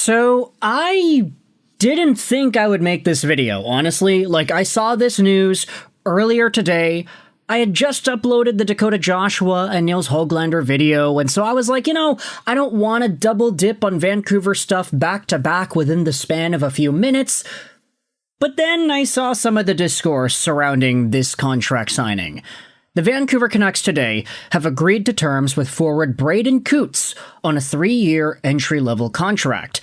So, I didn't think I would make this video, honestly. I saw this news earlier today. I had just uploaded the Dakota Joshua and Nils Höglander video, and so I was like, I don't want to double dip on Vancouver stuff back to back within the span of a few minutes. But then I saw some of the discourse surrounding this contract signing. The Vancouver Canucks today have agreed to terms with forward Braeden Cootes on a 3-year entry-level contract.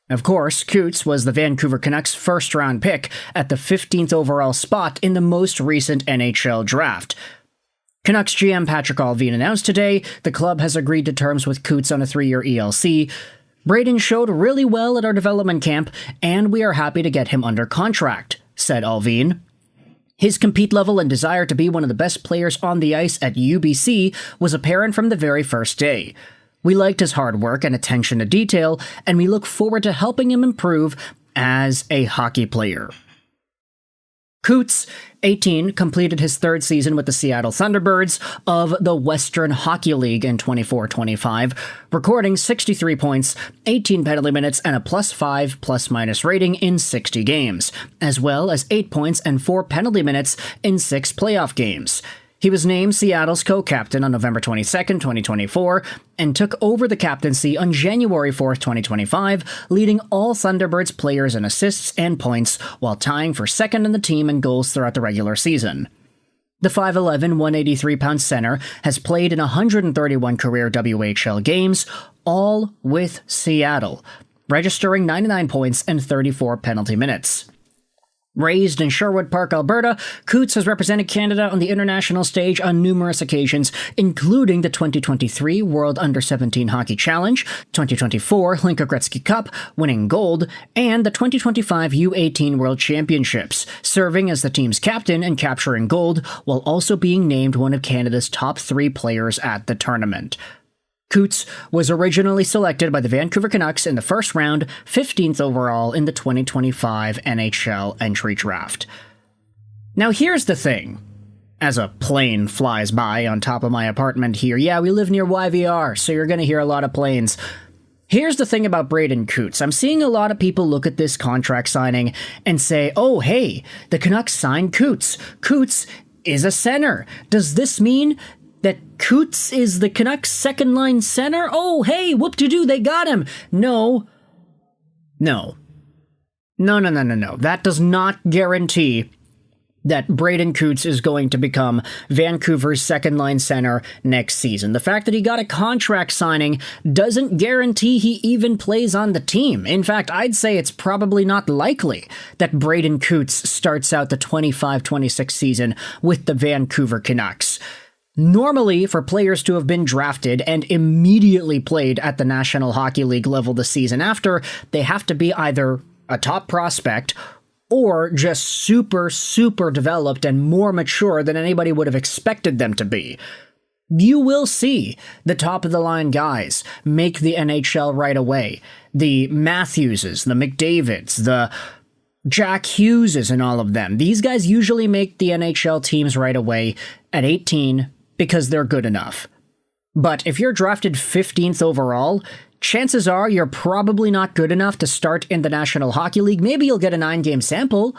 Of course, Cootes was the Vancouver Canucks' first-round pick at the 15th overall spot in the most recent NHL Draft. Canucks GM Patrick Allvin announced today the club has agreed to terms with Cootes on a 3-year ELC. Braeden showed really well at our development camp, and we are happy to get him under contract, said Allvin. His compete level and desire to be one of the best players on the ice at UBC was apparent from the very first day. We liked his hard work and attention to detail, and we look forward to helping him improve as a hockey player. Cootes, 18, completed his third season with the Seattle Thunderbirds of the Western Hockey League in 24-25, recording 63 points, 18 penalty minutes, and a +5 plus-minus rating in 60 games, as well as 8 points and 4 penalty minutes in 6 playoff games. He was named Seattle's co-captain on November 22, 2024, and took over the captaincy on January 4, 2025, leading all Thunderbirds players in assists and points, while tying for second in the team in goals throughout the regular season. The 5'11", 183-pound center has played in 131 career WHL games, all with Seattle, registering 99 points and 34 penalty minutes. Raised in Sherwood Park, Alberta, Cootes has represented Canada on the international stage on numerous occasions, including the 2023 World Under-17 Hockey Challenge, 2024 Hlinka Gretzky Cup, winning gold, and the 2025 U18 World Championships, serving as the team's captain and capturing gold, while also being named one of Canada's top 3 players at the tournament. Cootes was originally selected by the Vancouver Canucks in the first round, 15th overall in the 2025 NHL Entry Draft. Now here's the thing. As a plane flies by on top of my apartment here, yeah, we live near YVR, so you're going to hear a lot of planes. Here's the thing about Braeden Cootes. I'm seeing a lot of people look at this contract signing and say, oh, hey, the Canucks signed Cootes. Cootes is a center. Does this mean that Cootes is the Canucks' second-line center? Oh, hey, whoop-de-doo, they got him. No. That does not guarantee that Braeden Cootes is going to become Vancouver's second-line center next season. The fact that he got a contract signing doesn't guarantee he even plays on the team. In fact, I'd say it's probably not likely that Braeden Cootes starts out the 25-26 season with the Vancouver Canucks. Normally, for players to have been drafted and immediately played at the National Hockey League level the season after, they have to be either a top prospect or just super developed and more mature than anybody would have expected them to be. You will see the top-of-the-line guys make the NHL right away. The Matthewses, the McDavids, the Jack Hugheses and all of them. These guys usually make the NHL teams right away at 18 because they're good enough. But if you're drafted 15th overall, chances are you're probably not good enough to start in the National Hockey League. Maybe you'll get a 9-game sample.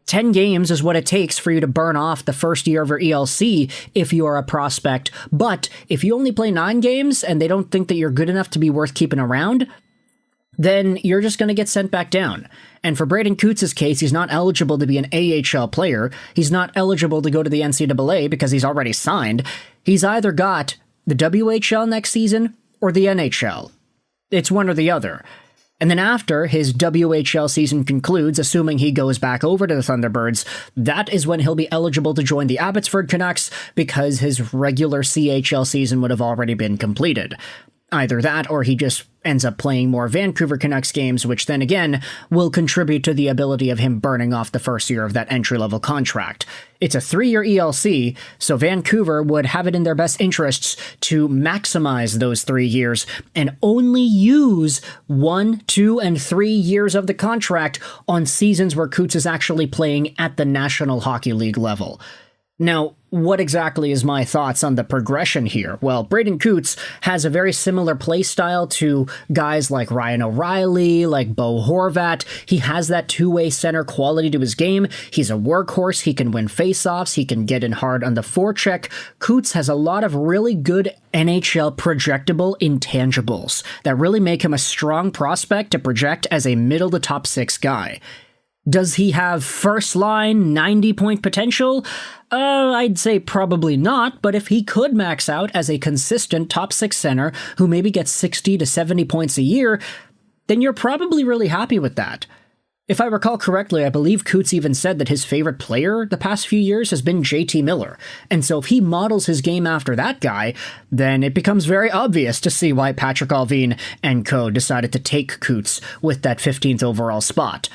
10 games is what it takes for you to burn off the first year of your ELC if you are a prospect. But if you only play 9 games and they don't think that you're good enough to be worth keeping around, then you're just going to get sent back down. And for Braeden Cootes' case, he's not eligible to be an AHL player. He's not eligible to go to the NCAA because he's already signed. He's either got the WHL next season or the NHL. It's one or the other. And then after his WHL season concludes, assuming he goes back over to the Thunderbirds, that is when he'll be eligible to join the Abbotsford Canucks because his regular CHL season would have already been completed. Either that or he just ends up playing more Vancouver Canucks games, which then again will contribute to the ability of him burning off the first year of that entry-level contract. It's a 3-year ELC, so Vancouver would have it in their best interests to maximize those 3 years and only use 1, 2, and 3 years of the contract on seasons where Cootes is actually playing at the National Hockey League level. Now, what exactly is my thoughts on the progression here? Well, Braeden Cootes has a very similar play style to guys like Ryan O'Reilly, like Bo Horvat. He has that two-way center quality to his game. He's a workhorse. He can win faceoffs. He can get in hard on the forecheck. Cootes has a lot of really good NHL projectable intangibles that really make him a strong prospect to project as a middle to top six guy. Does he have first-line 90-point potential? I'd say probably not, but if he could max out as a consistent top six center who maybe gets 60 to 70 points a year, then you're probably really happy with that. If I recall correctly, I believe Cootes even said that his favorite player the past few years has been JT Miller, and so if he models his game after that guy, then it becomes very obvious to see why Patrick Allvin and co. decided to take Cootes with that 15th overall spot.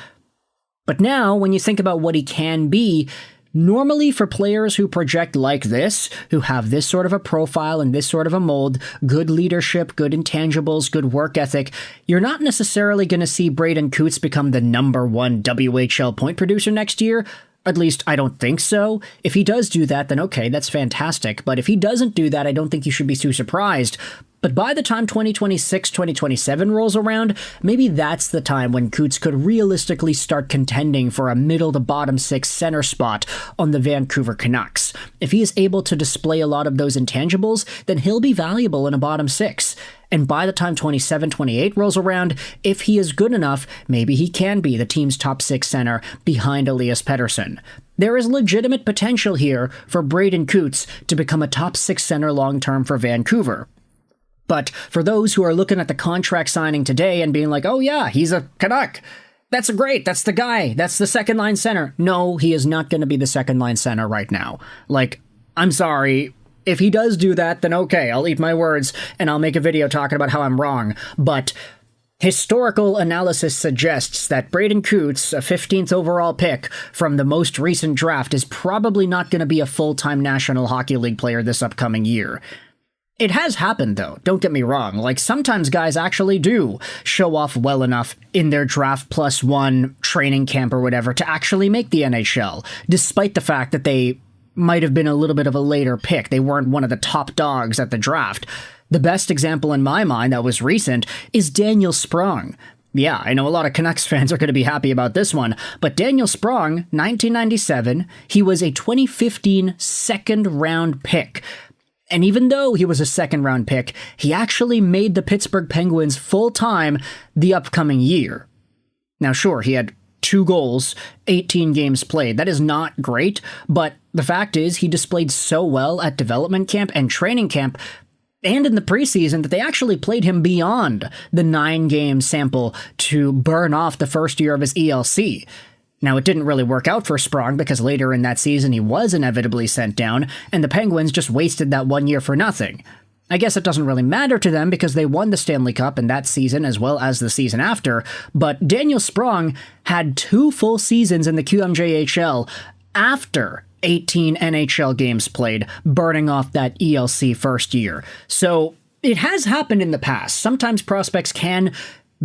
But now, when you think about what he can be, normally for players who project like this, who have this sort of a profile and this sort of a mold, good leadership, good intangibles, good work ethic, you're not necessarily going to see Braeden Cootes become the #1 WHL point producer next year. At least, I don't think so. If he does do that, then okay, that's fantastic. But if he doesn't do that, I don't think you should be too surprised. But by the time 2026, 2027 rolls around, maybe that's the time when Cootes could realistically start contending for a middle to bottom six center spot on the Vancouver Canucks. If he is able to display a lot of those intangibles, then he'll be valuable in a bottom six. And by the time 27, 28 rolls around, if he is good enough, maybe he can be the team's top six center behind Elias Pettersson. There is legitimate potential here for Braeden Cootes to become a top six center long-term for Vancouver. But for those who are looking at the contract signing today and being like, oh yeah, he's a Canuck. That's great. That's the guy. That's the second line center. No, he is not going to be the second line center right now. Like, I'm sorry. If he does do that, then okay, I'll eat my words and I'll make a video talking about how I'm wrong. But historical analysis suggests that Braeden Cootes, a 15th overall pick from the most recent draft, is probably not going to be a full-time National Hockey League player this upcoming year. It has happened, though, don't get me wrong. Like, sometimes guys actually do show off well enough in their draft +1 training camp or whatever to actually make the NHL, despite the fact that they might have been a little bit of a later pick. They weren't one of the top dogs at the draft. The best example in my mind that was recent is Daniel Sprong. Yeah, I know a lot of Canucks fans are going to be happy about this one, but Daniel Sprong, 1997, he was a 2015 second-round pick. And even though he was a second-round pick, he actually made the Pittsburgh Penguins full-time the upcoming year. Now, sure, he had 2 goals, 18 games played. That is not great, but the fact is he displayed so well at development camp and training camp and in the preseason that they actually played him beyond the 9-game sample to burn off the first year of his ELC. Now, it didn't really work out for Sprong because later in that season he was inevitably sent down, and the Penguins just wasted that 1 year for nothing. I guess it doesn't really matter to them because they won the Stanley Cup in that season as well as the season after, but Daniel Sprong had 2 full seasons in the QMJHL after 18 NHL games played, burning off that ELC first year. So it has happened in the past. Sometimes prospects can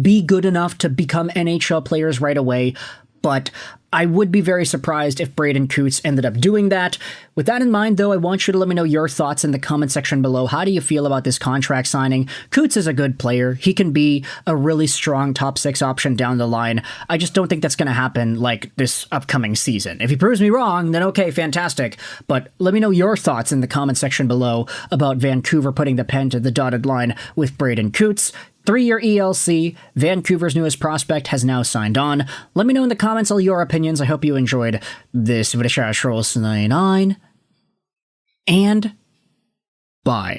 be good enough to become NHL players right away, but I would be very surprised if Braeden Cootes ended up doing that. With that in mind, though, I want you to let me know your thoughts in the comment section below. How do you feel about this contract signing? Cootes is a good player. He can be a really strong top 6 option down the line. I just don't think that's going to happen like this upcoming season. If he proves me wrong, then okay, fantastic. But let me know your thoughts in the comment section below about Vancouver putting the pen to the dotted line with Braeden Cootes. 3-year ELC, Vancouver's newest prospect has now signed on. Let me know in the comments all your opinions. I hope you enjoyed this video. And bye.